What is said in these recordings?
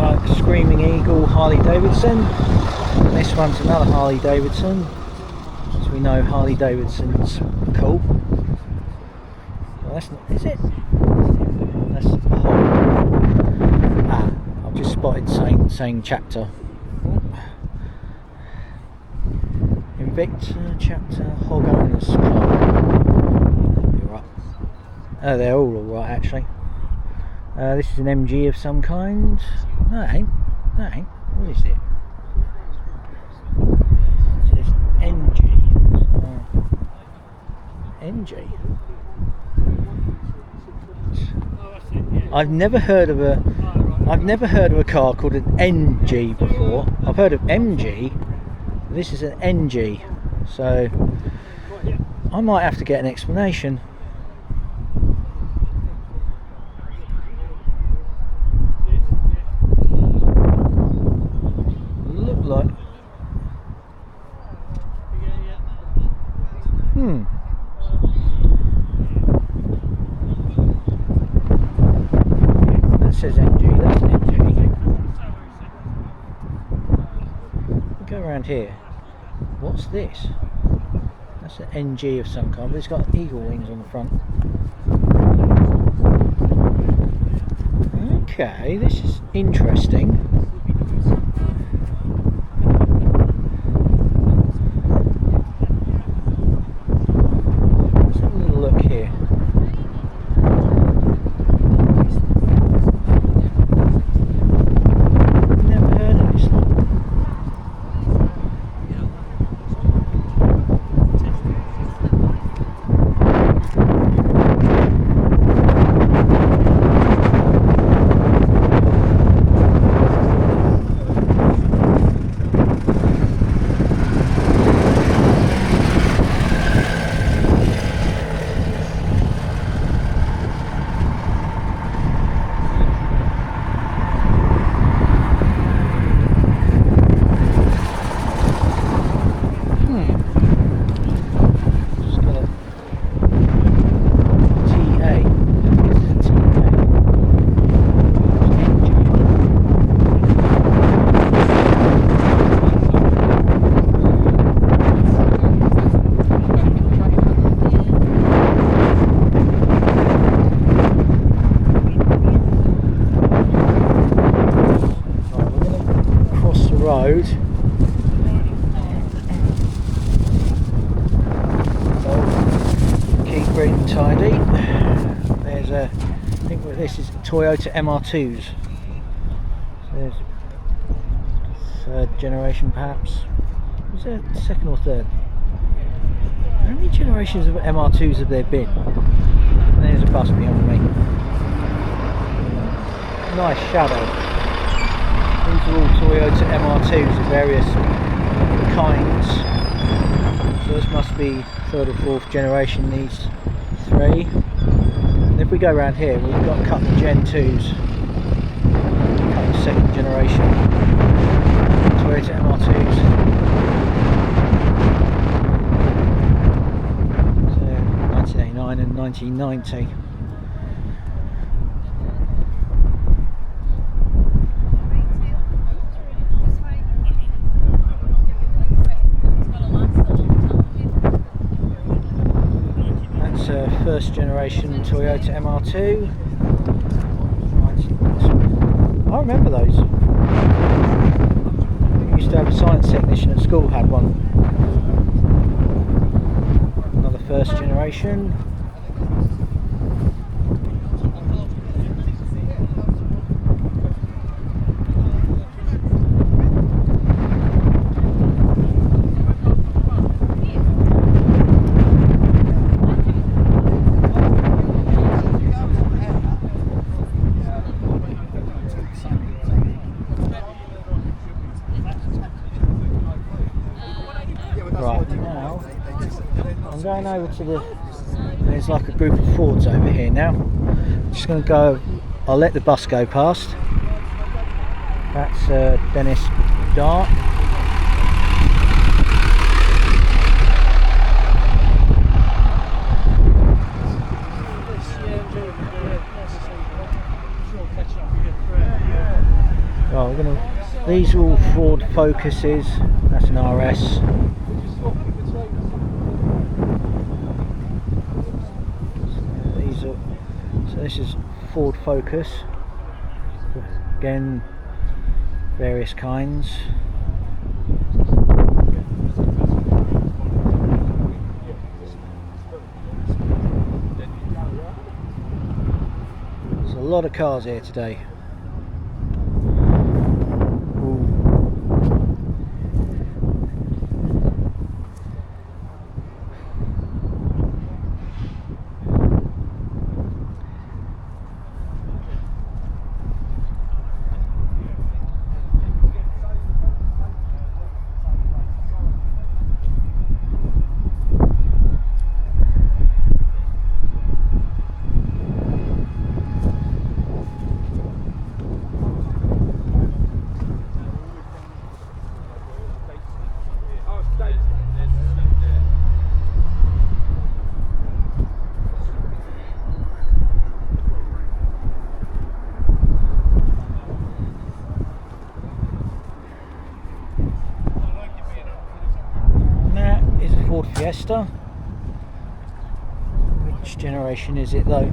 like Screaming Eagle Harley Davidson. And this one's another Harley Davidson. As we know, Harley Davidson's cool. Well, that's not, is it? That's Hog. Ah, I've just spotted saying chapter. Invicta chapter Hog Owners Club. Oh, they're all alright actually. This is an MG of some kind. No, it ain't. No, it ain't. What is it? It says NG. NG. I've never heard of a car called an NG before. I've heard of MG. This is an NG. So I might have to get an explanation. That says NG, that's an NG. Go around here. What's this? That's an NG of some kind, but it's got eagle wings on the front. Okay, this is interesting. Road. So keep green and tidy. There's a, I think this is Toyota MR2s. So there's third generation perhaps. Was there second or third? How many generations of MR2s have there been? And there's a bus behind me. Nice shadow. These are all Toyota MR2s of various kinds. So this must be third or fourth generation, these three. And if we go around here, we've got a couple of Gen 2s. A couple of second generation Toyota MR2s. So 1989 and 1990. First generation Toyota MR2. I remember those. We used to have a science technician at school, had one. Another first generation. I'm going over to there's like a group of Fords over here now. I'm just going to go, I'll let the bus go past. That's Dennis Dart. Right, these are all Ford Focuses. That's an RS. So this is Ford Focus. Again, various kinds. There's a lot of cars here today. Ford Fiesta. Which generation is it though?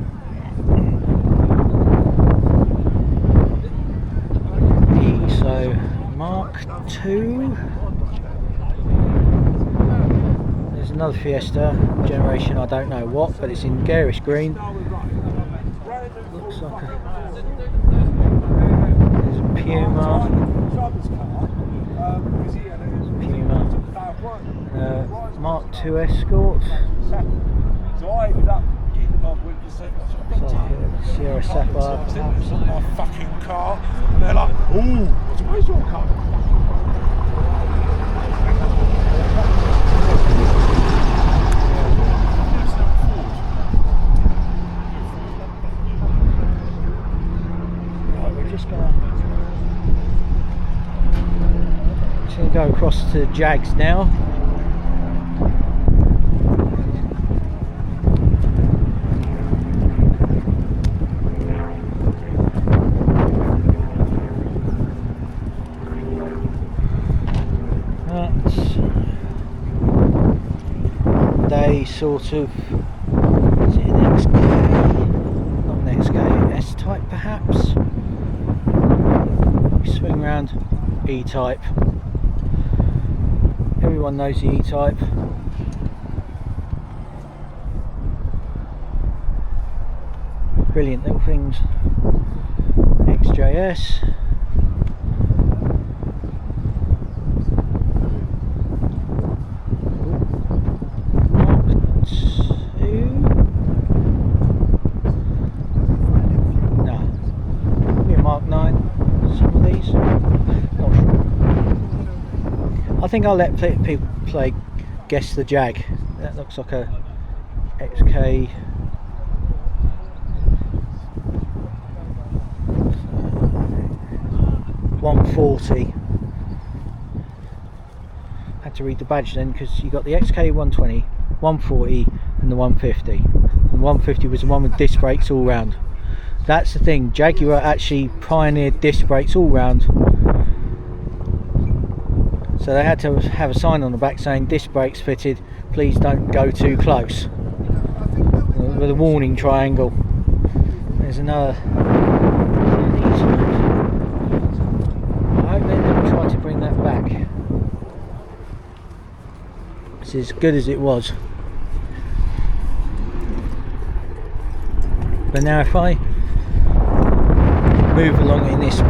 So Mark II. There's another Fiesta, generation I don't know what, but it's in garish green. Looks like there's a Puma. Mark II Escort. So I ended up getting on with the Sierra Sapphire. It's not my fucking car. And they're like, ooh, where's your car? Right, we're just gonna go across to Jags now. They sort of, is it an XK? Not an XK, S-Type perhaps? We swing around, E-Type. Everyone knows the E-Type. Brilliant little things. XJS. I think I'll let people play guess the Jag. That looks like a XK. $140. Had to read the badge then because you got the XK 120, 140, and the 150. And the 150 was the one with disc brakes all round. That's the thing. Jaguar actually pioneered disc brakes all round. So they had to have a sign on the back saying disc brakes fitted, please don't go too close, with a warning triangle. There's another. I hope they never try to bring that back. It's as good as it was. But now if I move along in this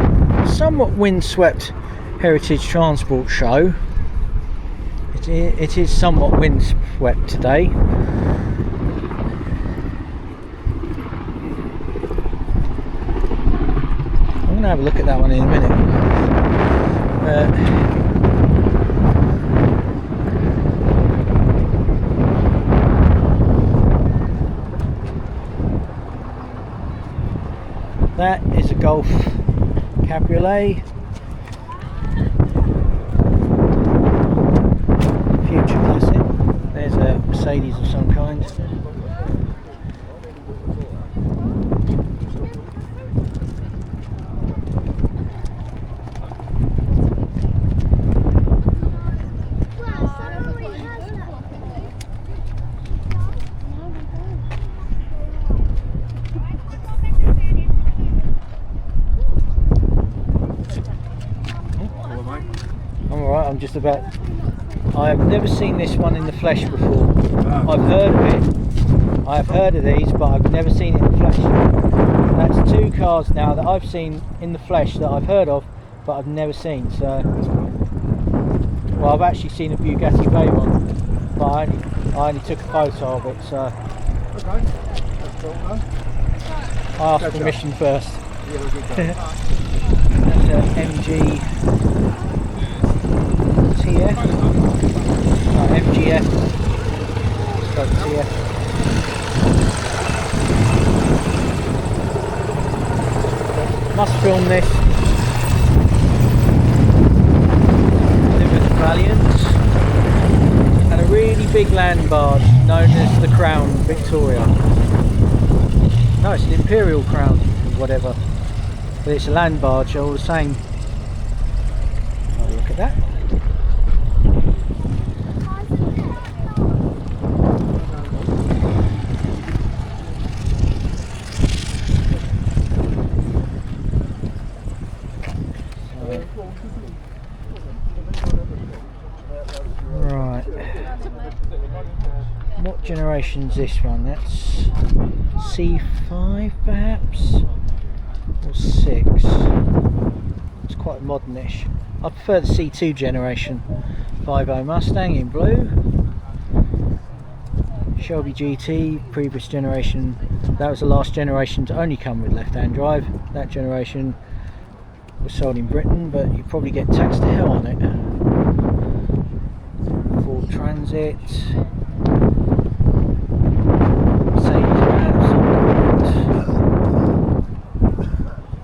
somewhat windswept Heritage Transport show, it is somewhat windswept today. I'm going to have a look at that one in a minute. That is a Golf Cabriolet. Future classic. There's a Mercedes of some kind. I'm just about. I have never seen this one in the flesh before. I've heard of it. I have heard of these, but I've never seen it in the flesh. That's 2 cars now that I've seen in the flesh that I've heard of, but I've never seen. So, well, I've actually seen a Bugatti Veyron, but I only took a photo of it. So, Okay. That's cool, no? I asked permission first. Yeah, we're good. That's an MG TF. No, MGF. Stroke TF. Must film this. Plymouth Valiant. And a really big land barge known as the Crown Victoria. No, it's an Imperial Crown, whatever. But it's a land barge all the same. Oh, look at that. Right. What generation's this one? That's C5 perhaps? Or 6. It's quite modernish. I prefer the C2 generation. 5.0 Mustang in blue. Shelby GT, previous generation. That was the last generation to only come with left-hand drive. That generation was sold in Britain, but you probably get taxed to hell on it. Ford Transit.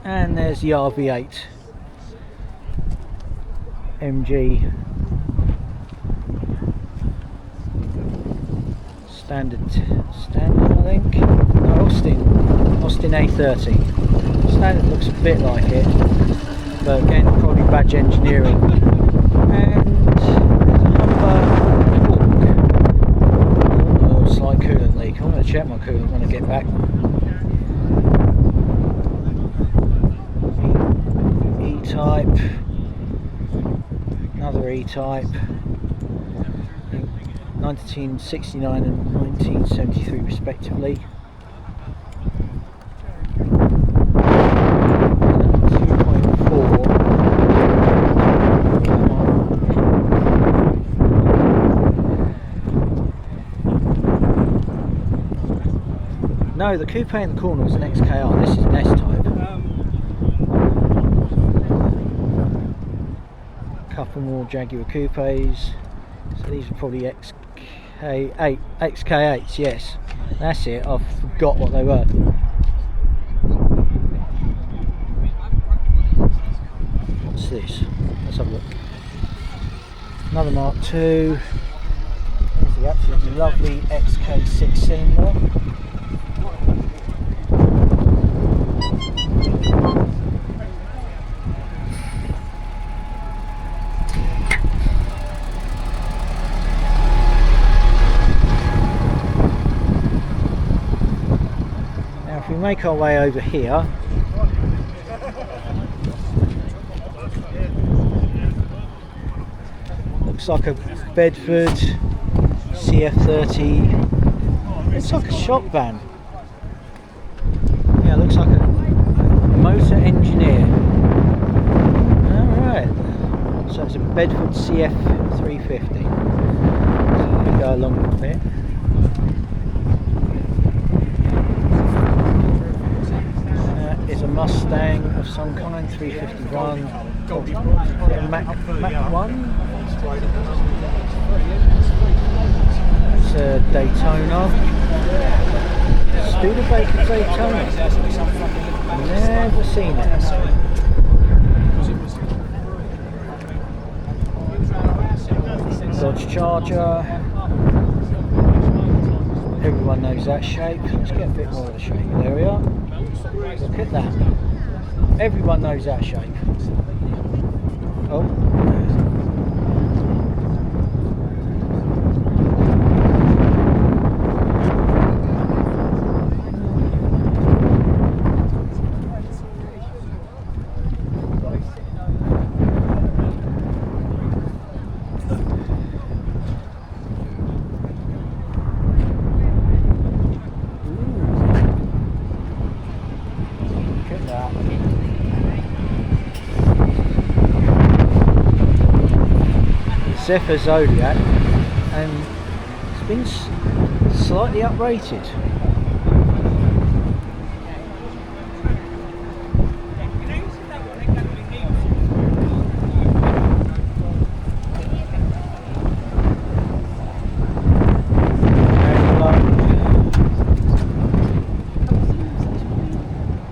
And there's the RV8 MG standard I think. No, Austin A30. Standard looks a bit like it, but again probably badge engineering. And there's a Humber Hawk. Oh, slight coolant leak. I'm going to check my coolant when I get back. E-type, another E-type, 1969 and 1973 respectively. 2.4. No, the coupe in the corner was an XKR, this is an S-type. Couple more Jaguar coupes, so these are probably XK8s, yes, that's it, I forgot what they were. What's this? Let's have a look. Another Mark II. Here's the absolutely lovely XK6 cylinder. If we make our way over here, looks like a Bedford CF30, looks like a shop van. Yeah, looks like a motor engineer. Alright, so it's a Bedford CF350. So we go along a bit. Is a Mustang of some kind, 351. Mac 1. It's a Daytona. Studebaker Daytona. Never seen it. Dodge Charger. Everyone knows that shape. Let's get a bit more of the shape. There we are. Look at that. Everyone knows that shape. Oh. Zephyr Zodiac, and it's been slightly uprated.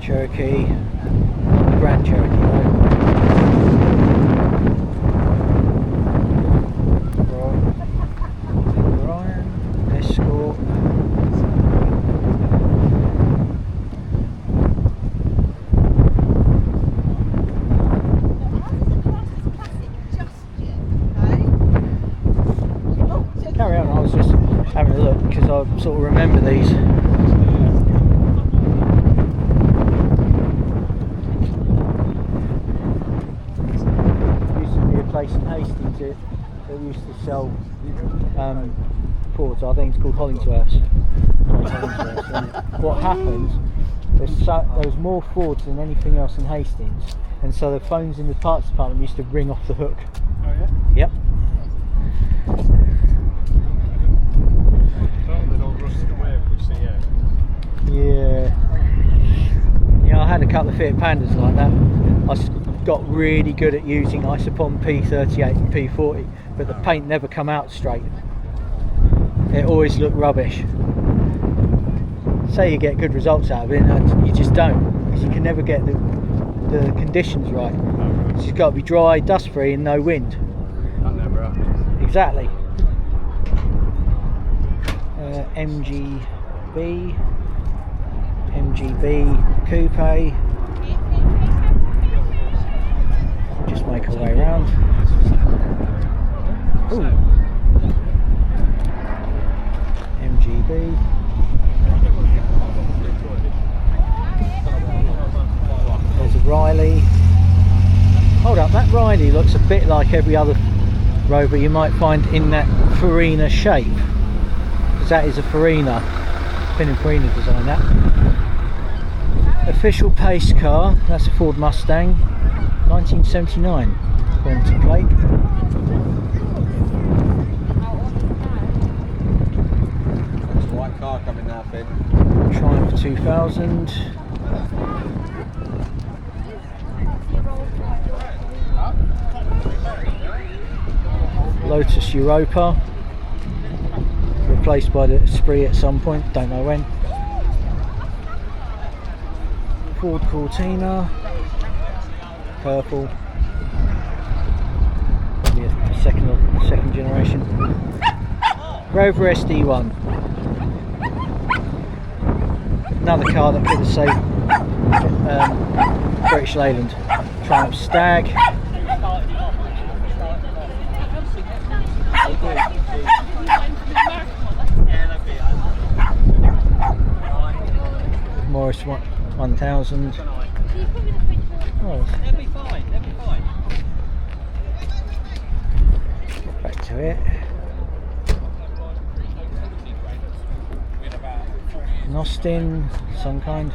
Cherokee, Grand Cherokee though. Brian, Escort. Carry on, I was just having a look because I sort of remember these. Place in Hastings that used to sell Fords. I think it's called Hollingsworths. And what happened, there was more Fords than anything else in Hastings, and so the phones in the parts department used to ring off the hook. Oh yeah? Yep. Yeah, I had a couple of Fiat Pandas like that. I got really good at using Isopon P38 and P40, but the paint never come out straight. It always looked rubbish. Say you get good results out of it, and you just don't, because you can never get the conditions right. It's just got to be dry, dust free, and no wind. That never happens. Exactly. MGB Coupe. Just make our way around. Ooh. MGB. There's a Riley. Hold up, that Riley looks a bit like every other Rover you might find in that Farina shape, because that is a Farina. Pininfarina designed that. Official pace car, that's a Ford Mustang, 1979, according to plate. There's a white car coming now, Finn. Triumph 2000. Lotus Europa, replaced by the Esprit at some point, don't know when. Ford Cortina, purple, probably a second generation. Rover SD1, another car that could have saved British Leyland. Triumph Stag. Morris 1000. Oh. They'll be fine, they'll be fine. Get back to it. An Austin, some kind.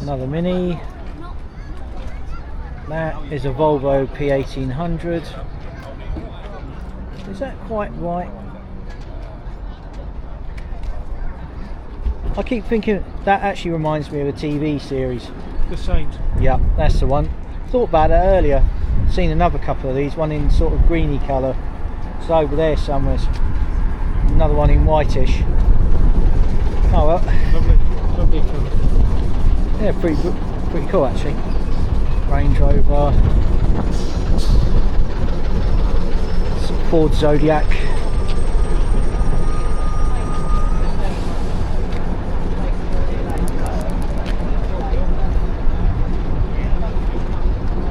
Another Mini. That is a Volvo P1800. Is that quite right? I keep thinking that actually reminds me of a TV series. The Saint. Yeah, that's the one. Thought about it earlier. Seen another couple of these. One in sort of greeny colour. It's over there somewhere. Another one in whitish. Oh well. Lovely colour. Yeah, pretty cool actually. Range Rover, Ford Zodiac.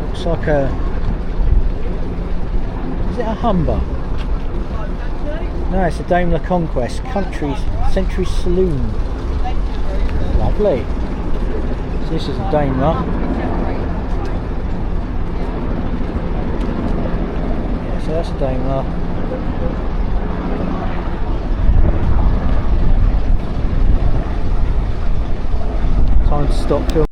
Looks like a, is it a Humber? No, it's a Daimler Conquest Century Saloon. Lovely. So this is a Daimler. So that's a Daimler. time to stop filming.